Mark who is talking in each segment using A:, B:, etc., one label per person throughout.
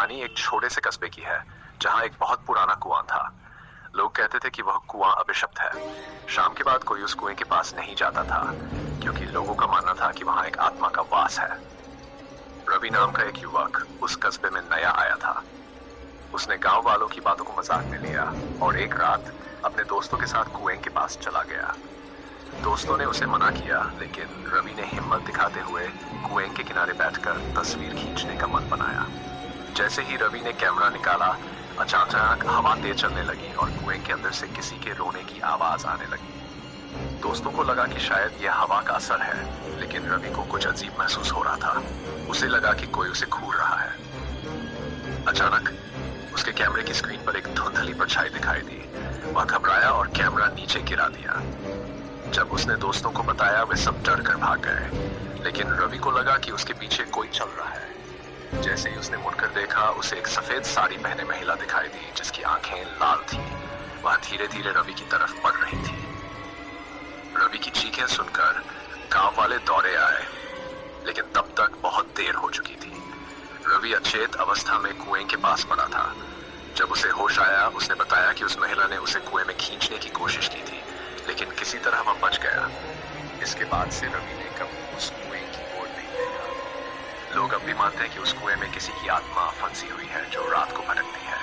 A: कहानी एक छोटे से कस्बे की है जहां एक बहुत पुराना कुआं था। लोग कहते थे कि वह कुआं अभिशप्त है। शाम के बाद कोई उस कुएं के पास नहीं जाता था क्योंकि लोगों का मानना था कि वहां एक आत्मा का वास है। रवि नाम का एक युवक उस कस्बे में नया आया था। उसने गांव वालों की बातों को मजाक में लिया और एक रात अपने दोस्तों के साथ कुएं के पास चला गया। दोस्तों ने उसे मना किया, लेकिन रवि ने हिम्मत दिखाते हुए कुएं के किनारे बैठकर तस्वीर खींचने का मन बनाया। जैसे ही रवि ने कैमरा निकाला, अचानक हवा तेज चलने लगी और कुएं के अंदर से किसी के रोने की आवाज आने लगी। दोस्तों को लगा कि शायद यह हवा का असर है, लेकिन रवि को कुछ अजीब महसूस हो रहा था। उसे लगा कि कोई उसे घूर रहा है। अचानक उसके कैमरे की स्क्रीन पर एक धुंधली परछाई दिखाई दी। वह घबराया और कैमरा नीचे गिरा दिया। जब उसने दोस्तों को बताया, वे सब डर कर भाग गए, लेकिन रवि को लगा कि उसके पीछे कोई चल रहा है। जैसे ही उसने मुड़कर देखा, उसे एक सफेद साड़ी पहने महिला दिखाई दी जिसकी आंखें लाल थी। वह धीरे धीरे रवि की तरफ बढ़ रही थी। रवि की चीखें सुनकर गांव वाले दौड़े आए, लेकिन तब तक बहुत देर हो चुकी थी। रवि अचेत अवस्था में कुएं के पास पड़ा था। जब उसे होश आया, उसने बताया कि उस महिला ने उसे कुएं में खींचने की कोशिश की थी, लेकिन किसी तरह वह बच गया। इसके बाद से रवि ने कभी उस कुएं की ओर नहीं देखा। लोग अब भी मानते हैं कि उस कुएं में किसी की आत्मा फंसी हुई है जो रात को भटकती है।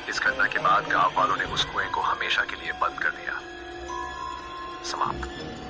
A: इस घटना के बाद गांव वालों ने उस कुएं को हमेशा के लिए बंद कर दिया। समाप्त।